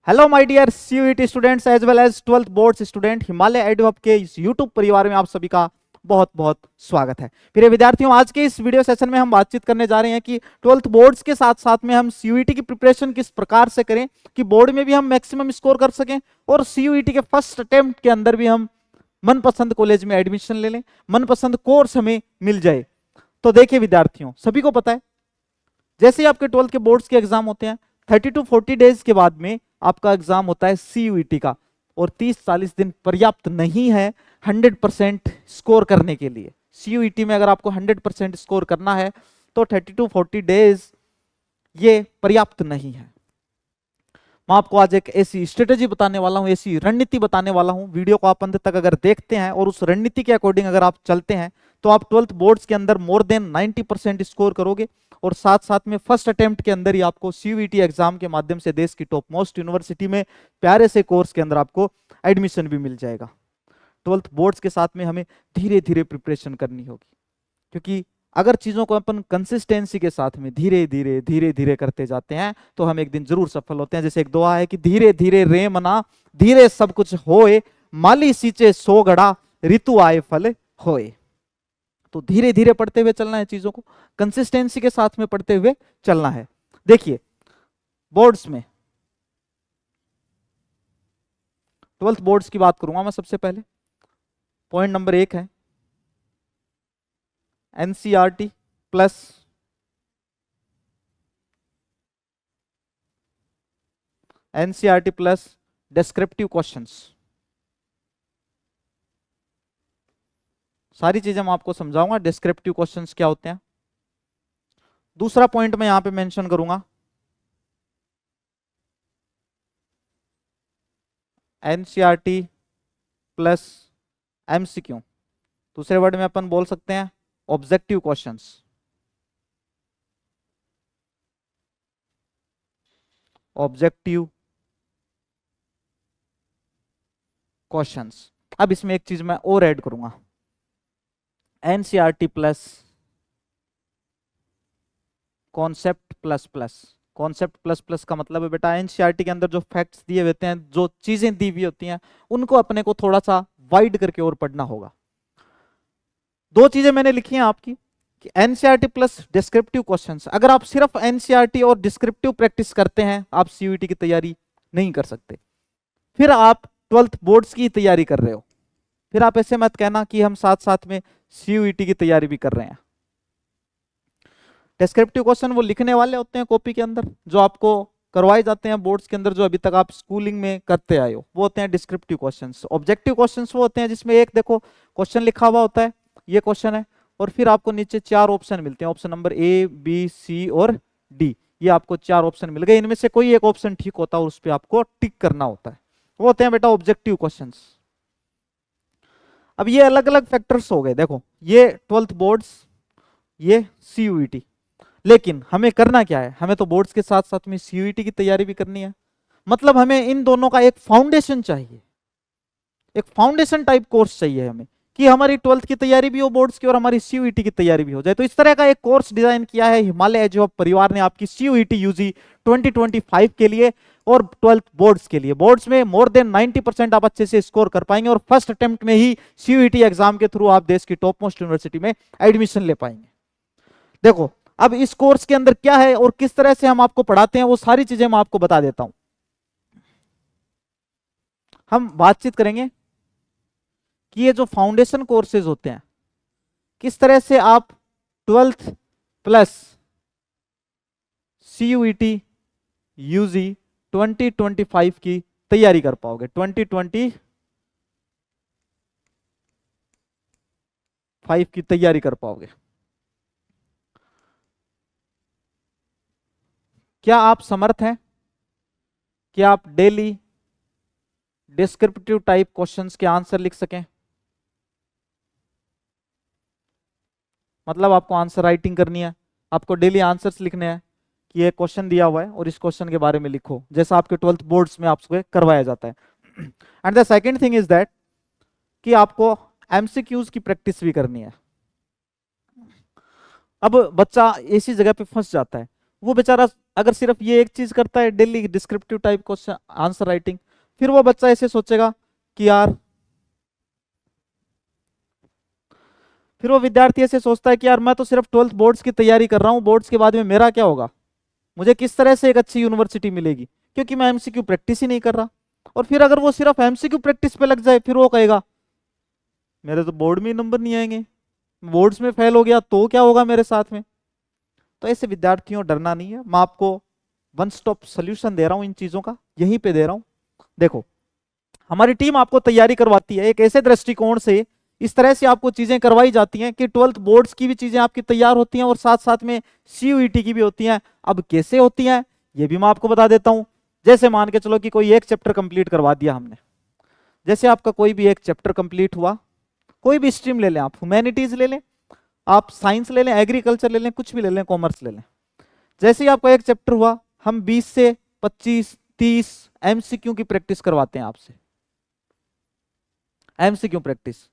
Hello my dear CUET students as well as 12th boards student, Himalaya Edu Hub के इस YouTube परिवार में आप सभी का बहुत बहुत स्वागत है। प्रिय विद्यार्थियों, आज के इस वीडियो सेशन में हम बातचीत करने जा रहे हैं कि 12th बोर्ड्स के साथ साथ में हम सीयूईटी की प्रिपरेशन किस प्रकार से करें कि बोर्ड में भी हम मैक्सिमम स्कोर कर सकें और सीयूईटी के फर्स्ट अटेम्प्ट के अंदर भी हम मनपसंद कॉलेज में एडमिशन ले लें, मनपसंद कोर्स हमें मिल जाए। तो देखिए विद्यार्थियों, सभी को पता है जैसे ही आपके 12th के बोर्ड्स के एग्जाम होते हैं 30 to 40 डेज के बाद में आपका एग्जाम होता है सीयूईटी का, और 30-40 दिन पर्याप्त नहीं है 100% स्कोर करने के लिए। सीयूईटी में अगर आपको 100% स्कोर करना है तो 30 to 40 डेज ये पर्याप्त नहीं है। मैं आपको आज एक ऐसी स्ट्रेटेजी बताने वाला हूं, ऐसी रणनीति बताने वाला हूं। वीडियो को आप अंत तक अगर देखते हैं और उस रणनीति के अकॉर्डिंग अगर आप चलते हैं तो आप 12th बोर्ड्स के अंदर मोर देन 90% स्कोर करोगे और साथ साथ में फर्स्ट अटेम्प्ट के अंदर ही आपको सीयूईटी एग्जाम के माध्यम से देश की टॉप मोस्ट यूनिवर्सिटी में प्यारे से कोर्स के अंदर आपको एडमिशन भी मिल जाएगा। 12th बोर्ड्स के साथ में हमें धीरे धीरे प्रिपरेशन करनी होगी, क्योंकि अगर चीजों को अपन कंसिस्टेंसी के साथ में धीरे धीरे करते जाते हैं तो हम एक दिन जरूर सफल होते हैं। जैसे एक दुआ है कि धीरे धीरे रे मना धीरे सब कुछ होए, माली सींचे सो घड़ा ऋतु आए फल होए। तो धीरे धीरे पढ़ते हुए चलना है, चीजों को कंसिस्टेंसी के साथ में पढ़ते हुए चलना है। देखिए बोर्ड्स में 12th बोर्ड्स की बात करूंगा मैं। सबसे पहले पॉइंट नंबर 1 है एनसीईआरटी प्लस डिस्क्रिप्टिव क्वेश्चंस। सारी चीजें मैं आपको समझाऊंगा, डिस्क्रिप्टिव क्वेश्चंस क्या होते हैं। दूसरा पॉइंट मैं यहां पे मेंशन करूंगा एनसीईआरटी प्लस एमसीक्यू। दूसरे वर्ड में अपन बोल सकते हैं ऑब्जेक्टिव क्वेश्चंस। Objective questions. अब इसमें एक चीज मैं और ऐड करूंगा, NCERT plus concept plus plus. Concept plus plus का मतलब है बेटा एनसीईआरटी के अंदर जो फैक्ट्स दिए होते हैं, जो चीजें दी हुई होती हैं, उनको अपने को थोड़ा सा वाइड करके और पढ़ना होगा। दो चीजें मैंने लिखी हैं आपकी कि एनसीईआरटी प्लस डिस्क्रिप्टिव क्वेश्चंस। अगर आप सिर्फ एनसीईआरटी और डिस्क्रिप्टिव प्रैक्टिस करते हैं आप सीयूईटी की तैयारी नहीं कर सकते। फिर आप 12th बोर्ड्स की तैयारी कर रहे हो, फिर आप ऐसे मत कहना कि हम साथ साथ में सीयूईटी की तैयारी भी कर रहे हैं। डिस्क्रिप्टिव क्वेश्चन वो लिखने वाले होते हैं कॉपी के अंदर, जो आपको करवाए जाते हैं बोर्ड्स के अंदर, जो अभी तक आप स्कूलिंग में करते आए हो, वो होते हैं डिस्क्रिप्टिव क्वेश्चंस। ऑब्जेक्टिव क्वेश्चंस वो होते हैं जिसमें एक देखो क्वेश्चन लिखा हुआ होता है, ये क्वेश्चन है, और फिर आपको नीचे 4 ऑप्शन मिलते हैं, option number A B C और डी। ये आपको 4 ऑप्शन मिल गए, इनमें से कोई एक ऑप्शन ठीक होता है और उस पर आपको टिक करना होता है। वो होते हैं बेटा ऑब्जेक्टिव क्वेश्चंस। अब ये अलग अलग फैक्टर्स हो गए, देखो ये 12th बोर्ड्स, ये सीयूईटी। लेकिन हमें करना क्या है, हमें तो बोर्ड्स के साथ साथ में सीयूईटी की तैयारी भी करनी है। मतलब हमें इन दोनों का एक फाउंडेशन चाहिए, एक फाउंडेशन टाइप कोर्स चाहिए हमें, कि हमारी 12th की तैयारी भी हो बोर्ड्स की और हमारी सीयूईटी की तैयारी भी हो जाए। तो इस तरह का एक कोर्स डिजाइन किया है हिमालय एडु हब परिवार ने आपकी सीयूईटी यूजी 2025 के लिए और 12th बोर्ड्स के लिए। बोर्ड्स में मोर देन 90% आप अच्छे से स्कोर कर पाएंगे और फर्स्ट अटेम्प्ट में ही सीयूईटी एग्जाम के थ्रू आप देश की टॉप मोस्ट यूनिवर्सिटी में एडमिशन ले पाएंगे। देखो अब इस कोर्स के अंदर क्या है और किस तरह से हम आपको पढ़ाते हैं, वो सारी चीजें मैं आपको बता देता हूं। हम बातचीत करेंगे कि ये जो फाउंडेशन कोर्सेज होते हैं, किस तरह से आप 12th प्लस सीयूईटी यूजी 2025 की तैयारी कर पाओगे। 2025 की तैयारी कर पाओगे। क्या आप समर्थ हैं कि आप डेली डिस्क्रिप्टिव टाइप क्वेश्चंस के आंसर लिख सकें? मतलब आपको आंसर राइटिंग करनी है, आपको डेली आंसर्स लिखने हैं कि ये क्वेश्चन दिया हुआ है और इस क्वेश्चन के बारे में लिखो, जैसा आपके 12th बोर्ड्स में आपको करवाया जाता है। And the second thing is that कि आपको एमसीक्यूज की प्रैक्टिस भी करनी है। अब बच्चा ऐसी जगह पे फंस जाता है, वो बेचारा अगर सिर्फ ये एक चीज करता है, daily descriptive type question answer writing, फिर वो बच्चा ऐसे सोचेगा कि यार, फिर वो विद्यार्थी ऐसे सोचता है कि यार मैं तो सिर्फ 12th बोर्ड्स की तैयारी कर रहा हूँ, बोर्ड्स के बाद में मेरा क्या होगा, मुझे किस तरह से एक अच्छी यूनिवर्सिटी मिलेगी, क्योंकि मैं एमसीक्यू प्रैक्टिस ही नहीं कर रहा। और फिर अगर वो सिर्फ एमसीक्यू प्रैक्टिस पे लग जाए, फिर वो कहेगा मेरे तो बोर्ड में नंबर नहीं आएंगे, बोर्ड्स में फेल हो गया तो क्या होगा मेरे साथ में। तो ऐसे विद्यार्थियों डरना नहीं है, मैं आपको वन स्टॉप सोल्यूशन दे रहा हूं इन चीजों का, यहीं पे दे रहा हूं। देखो, हमारी टीम आपको तैयारी करवाती है एक ऐसे दृष्टिकोण से, इस तरह से आपको चीजें करवाई जाती हैं कि 12th बोर्ड्स की भी चीजें आपकी तैयार होती हैं और साथ साथ में सीयूईटी की भी होती हैं। अब कैसे होती हैं ये भी मैं आपको बता देता हूं। जैसे मान के चलो कि कोई एक चैप्टर कंप्लीट करवा दिया हमने, जैसे आपका कोई भी एक चैप्टर कंप्लीट हुआ, कोई भी स्ट्रीम ले लें, आप ह्यूमैनिटीज ले लें, आप साइंस ले लें, एग्रीकल्चर ले लें, कुछ भी ले लें, कॉमर्स ले लें। जैसे ही आपका एक चैप्टर हुआ, हम 20 से 25 30 एमसीक्यू की प्रैक्टिस करवाते हैं आपसे, एमसीक्यू प्रैक्टिस।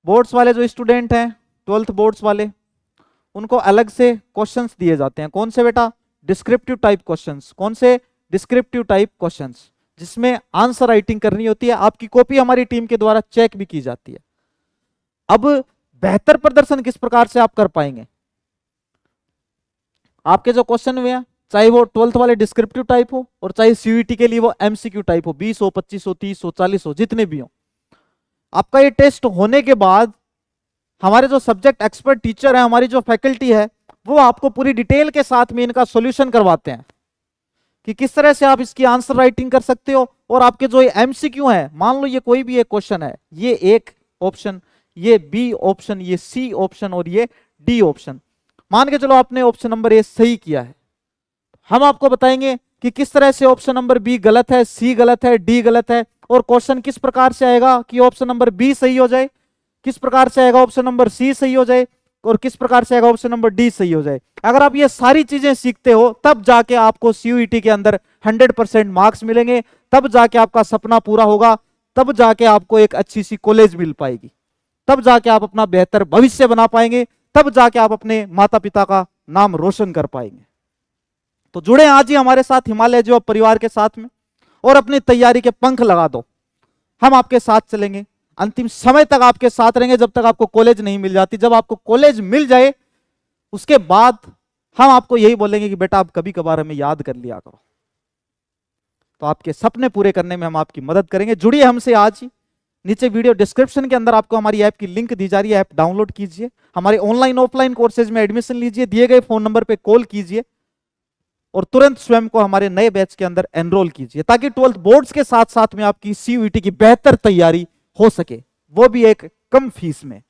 बोर्ड्स वाले जो स्टूडेंट हैं, 12th बोर्ड्स वाले, उनको अलग से क्वेश्चंस दिए जाते हैं। कौन से बेटा? Descriptive type questions. कौन से? डिस्क्रिप्टिव टाइप क्वेश्चंस, जिसमें आंसर राइटिंग करनी होती है। आपकी कॉपी हमारी टीम के द्वारा चेक भी की जाती है। अब बेहतर प्रदर्शन किस प्रकार से आप कर पाएंगे? आपके जो क्वेश्चन हुए हैं, चाहे वो 12th वाले डिस्क्रिप्टिव टाइप हो और चाहे सीयूईटी के लिए वो एमसीक्यू टाइप हो, 20 हो, 25 हो, 30 हो, 40 हो, जितने भी हो, आपका ये टेस्ट होने के बाद हमारे जो सब्जेक्ट एक्सपर्ट टीचर है, हमारी जो फैकल्टी है, वो आपको पूरी डिटेल के साथ में इनका सॉल्यूशन करवाते हैं कि किस तरह से आप इसकी आंसर राइटिंग कर सकते हो। और आपके जो एमसीक्यू है, मान लो ये कोई भी एक क्वेश्चन है, ये एक ऑप्शन, ये बी ऑप्शन, ये सी ऑप्शन और ये डी ऑप्शन, मान के चलो आपने ऑप्शन नंबर ए सही किया है, हम आपको बताएंगे कि किस तरह से ऑप्शन नंबर बी गलत है, सी गलत है, डी गलत है, और क्वेश्चन किस प्रकार से आएगा कि ऑप्शन नंबर बी सही हो जाए, किस प्रकार से आएगा ऑप्शन नंबर सी सही हो जाए, और किस प्रकार से आएगा ऑप्शन नंबर डी सही हो जाए। अगर आप ये सारी चीजें सीखते हो, तब जाके आपको सीयूईटी के अंदर 100% मार्क्स मिलेंगे, तब जाके आपका सपना पूरा होगा, तब जाके आपको एक अच्छी सी कॉलेज मिल पाएगी, तब जाके आप अपना बेहतर भविष्य बना पाएंगे, तब जाके आप अपने माता पिता का नाम रोशन कर पाएंगे। तो जुड़े आज ही हमारे साथ हिमालय जो परिवार के साथ में, और अपनी तैयारी के पंख लगा दो। हम आपके साथ चलेंगे, अंतिम समय तक आपके साथ रहेंगे, जब तक आपको कॉलेज नहीं मिल जाती। जब आपको कॉलेज मिल जाए, उसके बाद हम आपको यही बोलेंगे कि बेटा आप कभी कभार हमें याद कर लिया करो। तो आपके सपने पूरे करने में हम आपकी मदद करेंगे। जुड़िए हमसे आज ही। नीचे वीडियो डिस्क्रिप्शन के अंदर आपको हमारी ऐप की लिंक दी जा रही है, ऐप डाउनलोड कीजिए, हमारे ऑनलाइन ऑफलाइन कोर्सेज में एडमिशन लीजिए, दिए गए फोन नंबर पर कॉल कीजिए और तुरंत स्वयं को हमारे नए बैच के अंदर एनरोल कीजिए, ताकि 12th बोर्ड्स के साथ साथ में आपकी सीयूईटी की बेहतर तैयारी हो सके, वो भी एक कम फीस में।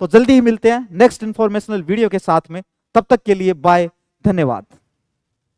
तो जल्दी ही मिलते हैं नेक्स्ट इंफॉर्मेशनल वीडियो के साथ में, तब तक के लिए बाय, धन्यवाद।